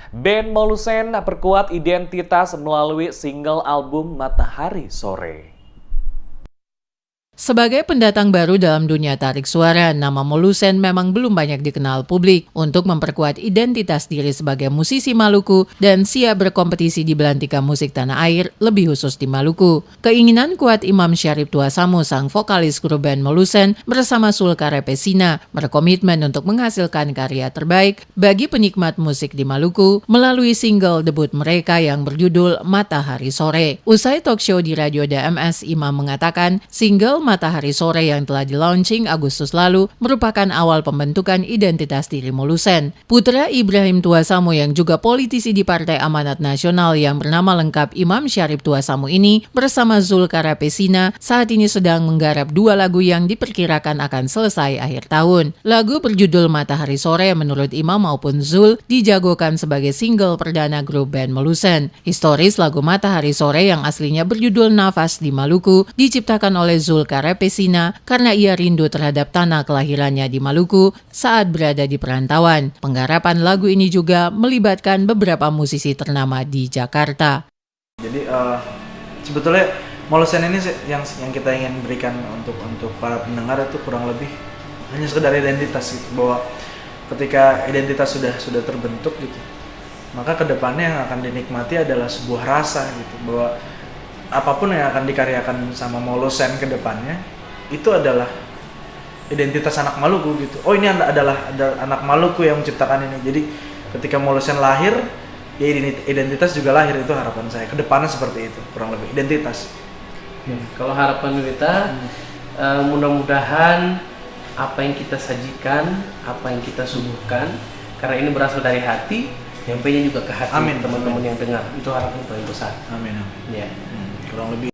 Band Molusen perkuat identitas melalui single album Matahari Sore. Sebagai pendatang baru dalam dunia tarik suara, nama Molusen memang belum banyak dikenal publik. Untuk memperkuat identitas diri sebagai musisi Maluku dan siap berkompetisi di belantika musik tanah air, lebih khusus di Maluku. Keinginan kuat Imam Syarif Tuasamu, sang vokalis grup band Molusen, bersama Sulkare Pesina, berkomitmen untuk menghasilkan karya terbaik bagi penikmat musik di Maluku melalui single debut mereka yang berjudul Matahari Sore. Usai talk show di Radio DMS, Imam mengatakan single Matahari Sore yang telah di-launching Agustus lalu merupakan awal pembentukan identitas diri Molusen. Putra Ibrahim Tuasamu yang juga politisi di Partai Amanat Nasional yang bernama lengkap Imam Syarif Tuasamu ini bersama Zulkara Pesina saat ini sedang menggarap 2 lagu yang diperkirakan akan selesai akhir tahun. Lagu berjudul Matahari Sore menurut Imam maupun Zul dijagokan sebagai single perdana grup band Molusen. Historis lagu Matahari Sore yang aslinya berjudul Nafas di Maluku diciptakan oleh Zulkara Pesina karena ia rindu terhadap tanah kelahirannya di Maluku saat berada di perantauan. Penggarapan lagu ini juga melibatkan beberapa musisi ternama di Jakarta. Jadi sebetulnya Molusen ini yang kita ingin berikan untuk para pendengar itu kurang lebih hanya sekedar identitas gitu, bahwa ketika identitas sudah terbentuk gitu, maka kedepannya yang akan dinikmati adalah sebuah rasa gitu, bahwa apapun yang akan dikaryakan sama Molusen ke depannya itu adalah identitas anak Maluku gitu. Oh, ini adalah anak Maluku yang menciptakan ini. Jadi ketika Molusen lahir, ya identitas juga lahir. Itu harapan saya. Kedepannya seperti itu, kurang lebih identitas. Kalau harapan kita mudah-mudahan apa yang kita sajikan, apa yang kita suguhkan, karena ini berasal dari hati, nyampainya juga ke hati teman-teman yang dengar. Itu harapan paling besar. Amin. Ya. Kurang lebih.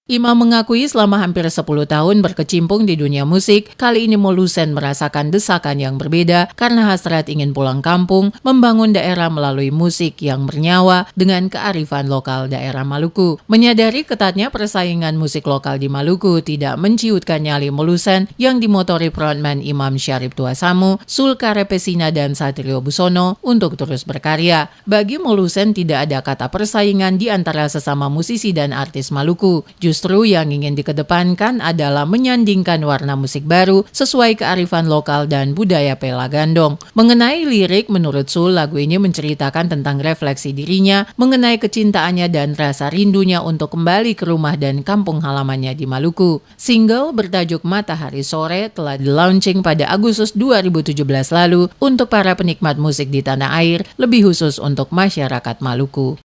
Imam mengakui selama hampir 10 tahun berkecimpung di dunia musik, kali ini Molusen merasakan desakan yang berbeda karena hasrat ingin pulang kampung, membangun daerah melalui musik yang bernyawa dengan kearifan lokal daerah Maluku. Menyadari ketatnya persaingan musik lokal di Maluku tidak menciutkan nyali Molusen yang dimotori frontman Imam Syarif Tuasamu, Sulkare Pesina dan Satrio Busono untuk terus berkarya. Bagi Molusen tidak ada kata persaingan di antara sesama musisi dan artis Maluku. Justru yang ingin dikedepankan adalah menyandingkan warna musik baru sesuai kearifan lokal dan budaya Pela Gandong. Mengenai lirik, menurut Sul, lagu ini menceritakan tentang refleksi dirinya, mengenai kecintaannya dan rasa rindunya untuk kembali ke rumah dan kampung halamannya di Maluku. Single bertajuk Matahari Sore telah di-launching pada Agustus 2017 lalu untuk para penikmat musik di tanah air, lebih khusus untuk masyarakat Maluku.